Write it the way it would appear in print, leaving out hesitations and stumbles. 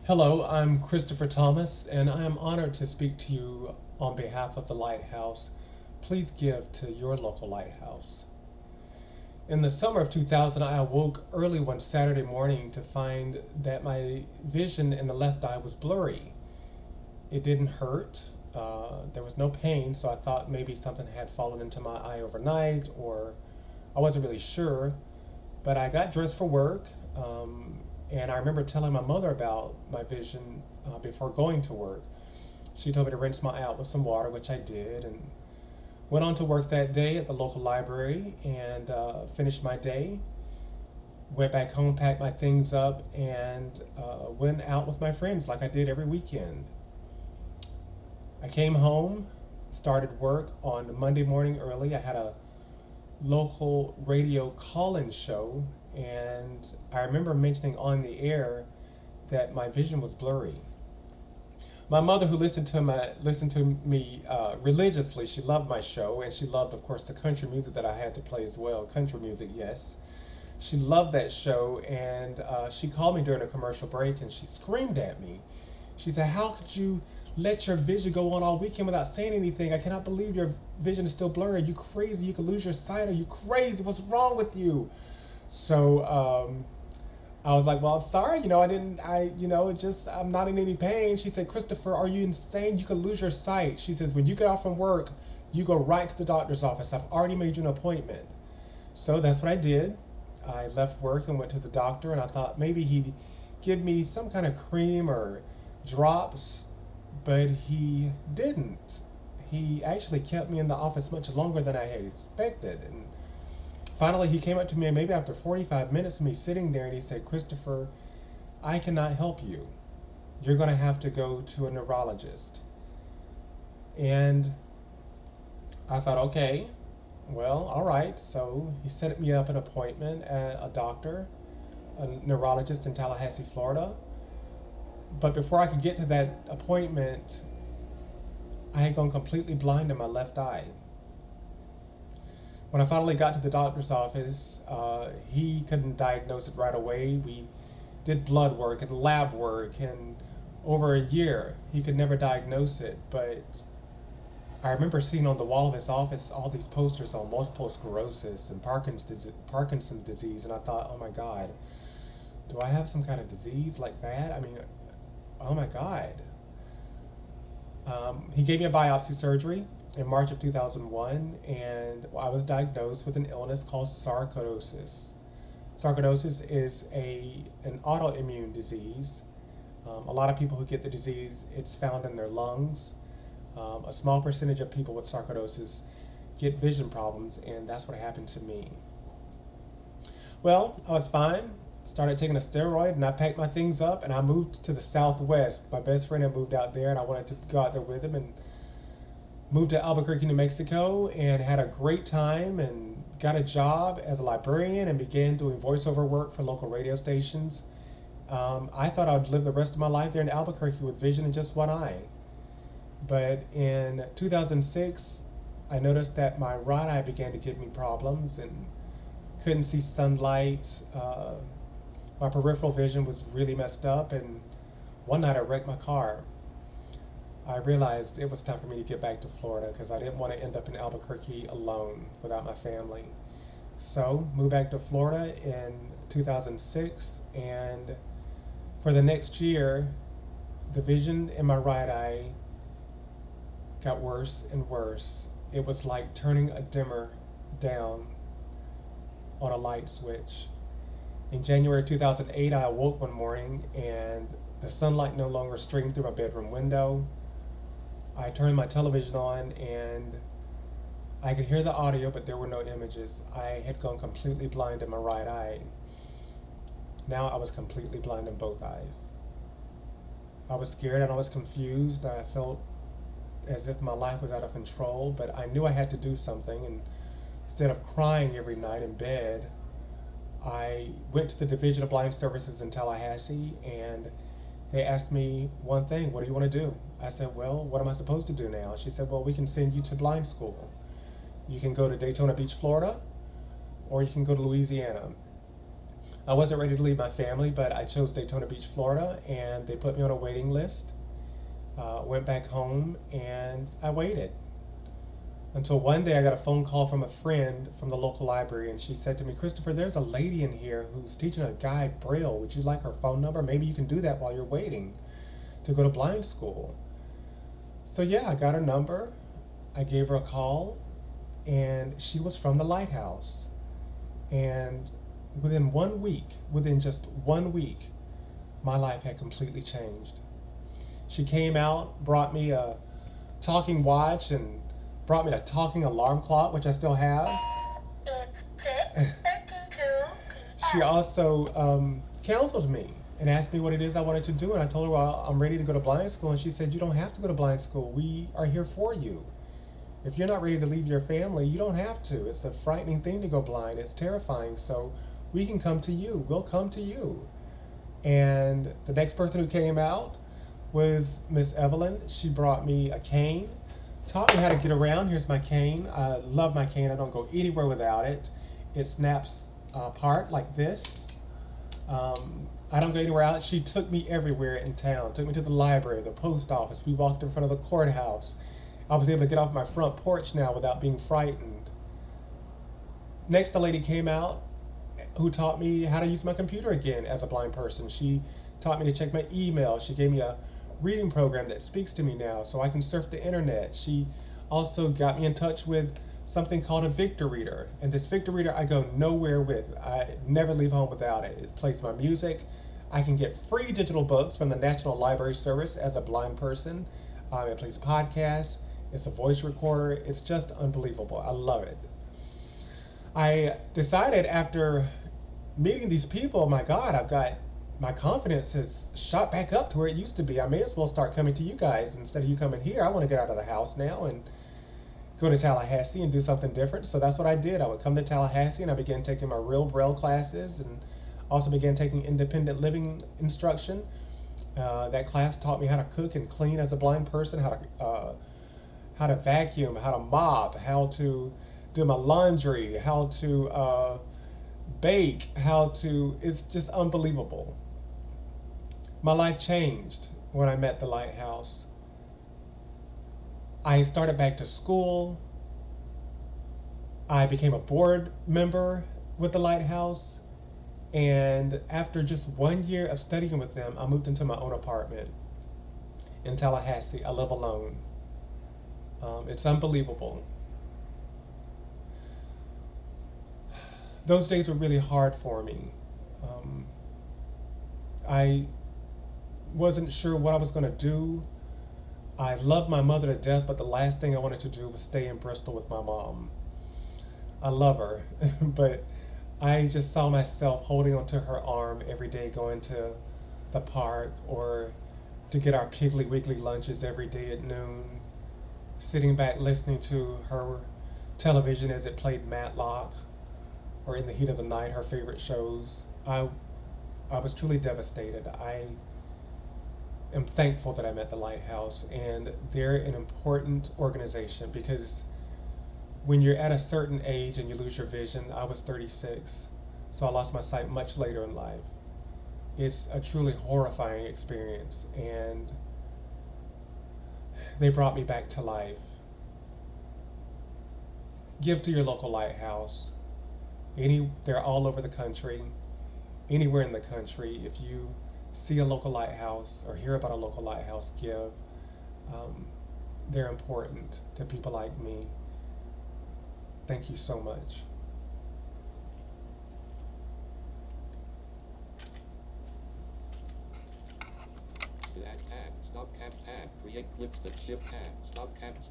Hello, I'm Christopher Thomas, and I am honored to speak to you on behalf of the Lighthouse. Please give to your local lighthouse. In the summer of 2000, I awoke early one Saturday morning to find that my vision in the left eye was blurry. It didn't hurt, there was no pain, so I thought maybe something had fallen into my eye overnight, or I wasn't really sure. But I got dressed for work, and I remember telling my mother about my vision before going to work. She told me to rinse my eye out with some water, which I did, and went on to work that day at the local library and finished my day. Went back home, packed my things up, and went out with my friends like I did every weekend. I came home, started work on Monday morning early. I had a local radio call-in show, and I remember mentioning on the air that my vision was blurry. My mother, who listened to me religiously, she loved my show, and she loved, of course, the country music that I had to play as well. Country music, yes. She loved that show, and she called me during a commercial break, and she screamed at me. She said, "How could you let your vision go on all weekend without saying anything? I cannot believe your vision is still blurry. Are you crazy? You could lose your sight. Are you crazy? What's wrong with you?" So I was like, "Well, I'm sorry. I'm not in any pain." She said, "Christopher, are you insane? You could lose your sight." She says, "When you get off from work, you go right to the doctor's office. I've already made you an appointment." So that's what I did. I left work and went to the doctor, and I thought maybe he'd give me some kind of cream or drops, but he didn't. He actually kept me in the office much longer than I had expected. And finally, he came up to me, and maybe after 45 minutes of me sitting there, and he said, "Christopher, I cannot help you. You're going to have to go to a neurologist." And I thought, okay, well, all right. So he set me up an appointment at a doctor, a neurologist in Tallahassee, Florida. But before I could get to that appointment, I had gone completely blind in my left eye. When I finally got to the doctor's office, he couldn't diagnose it right away. We did blood work and lab work, and over a year, he could never diagnose it. But I remember seeing on the wall of his office all these posters on multiple sclerosis and Parkinson's disease, and I thought, oh my God, do I have some kind of disease like that? I mean, oh my God. He gave me a biopsy surgery in March of 2001, and I was diagnosed with an illness called sarcoidosis. Sarcoidosis is an autoimmune disease. A lot of people who get the disease, it's found in their lungs. A small percentage of people with sarcoidosis get vision problems, and that's what happened to me. Well, I was fine. Started taking a steroid, and I packed my things up, and I moved to the Southwest. My best friend had moved out there, and I wanted to go out there with him, and moved to Albuquerque, New Mexico, and had a great time, and got a job as a librarian, and began doing voiceover work for local radio stations. I thought I would live the rest of my life there in Albuquerque with vision in just one eye. But in 2006, I noticed that my right eye began to give me problems and couldn't see sunlight. My peripheral vision was really messed up, and one night I wrecked my car. I realized it was time for me to get back to Florida because I didn't want to end up in Albuquerque alone without my family. So, moved back to Florida in 2006, and for the next year, the vision in my right eye got worse and worse. It was like turning a dimmer down on a light switch. In January 2008, I awoke one morning and the sunlight no longer streamed through my bedroom window. I turned my television on and I could hear the audio, but there were no images. I had gone completely blind in my right eye. Now I was completely blind in both eyes. I was scared and I was confused. I felt as if my life was out of control, but I knew I had to do something. And instead of crying every night in bed, I went to the Division of Blind Services in Tallahassee, and they asked me one thing: "What do you want to do?" I said, "Well, what am I supposed to do now?" She said, "Well, we can send you to blind school. You can go to Daytona Beach, Florida, or you can go to Louisiana." I wasn't ready to leave my family, but I chose Daytona Beach, Florida, and they put me on a waiting list. Went back home and I waited until one day I got a phone call from a friend from the local library, and she said to me, "Christopher, there's a lady in here who's teaching a guy Braille. Would you like her phone number? Maybe you can do that while you're waiting to go to blind school." So yeah, I got her number. I gave her a call, and she was from the lighthouse. And within just 1 week, my life had completely changed. She came out, brought me a talking watch, and brought me a talking alarm clock, which I still have. She also counseled me and asked me what it is I wanted to do, and I told her, well, I'm ready to go to blind school, and she said, you don't have to go to blind school. We are here for you. If you're not ready to leave your family, you don't have to. It's a frightening thing to go blind. It's terrifying. So we can come to you. We'll come to you. And the next person who came out was Miss Evelyn. She brought me a cane, taught me how to get around. Here's my cane. I love my cane. I don't go anywhere without it. It snaps apart like this. I don't go anywhere else. She took me everywhere in town. Took me to the library, the post office. We walked in front of the courthouse. I was able to get off my front porch now without being frightened. Next, a lady came out who taught me how to use my computer again as a blind person. She taught me to check my email. She gave me a reading program that speaks to me now so I can surf the internet. She also got me in touch with something called a Victor Reader. And this Victor Reader I go nowhere with. I never leave home without it. It plays my music. I can get free digital books from the National Library Service as a blind person. It plays podcasts. It's a voice recorder. It's just unbelievable. I love it. I decided after meeting these people, my God, I've got my confidence has shot back up to where it used to be. I may as well start coming to you guys instead of you coming here. I want to get out of the house now and go to Tallahassee and do something different. So that's what I did. I would come to Tallahassee and I began taking my real Braille classes and also began taking independent living instruction. That class taught me how to cook and clean as a blind person, how to vacuum, how to mop, how to do my laundry, how to bake, it's just unbelievable. My life changed when I met the Lighthouse. I started back to school. I became a board member with the Lighthouse. And after just 1 year of studying with them, I moved into my own apartment in Tallahassee. I live alone. It's unbelievable. Those days were really hard for me. Um, I wasn't sure what I was going to do. I loved my mother to death, but the last thing I wanted to do was stay in Bristol with my mom. I love her, but I just saw myself holding onto her arm every day, going to the park or to get our Piggly Wiggly lunches every day at noon, sitting back listening to her television as it played Matlock or In the Heat of the Night, her favorite shows. I, I was truly devastated. I am thankful that I met the Lighthouse, and they're an important organization because when you're at a certain age and you lose your vision, I was 36, so I lost my sight much later in life. It's a truly horrifying experience, and they brought me back to life. Give to your local lighthouse. They're all over the country, anywhere in the country. If you see a local lighthouse or hear about a local lighthouse, give. Um, they're important to people like me. Thank you so much. Add tab, stop tab tab, create clips that shift tab, stop tab.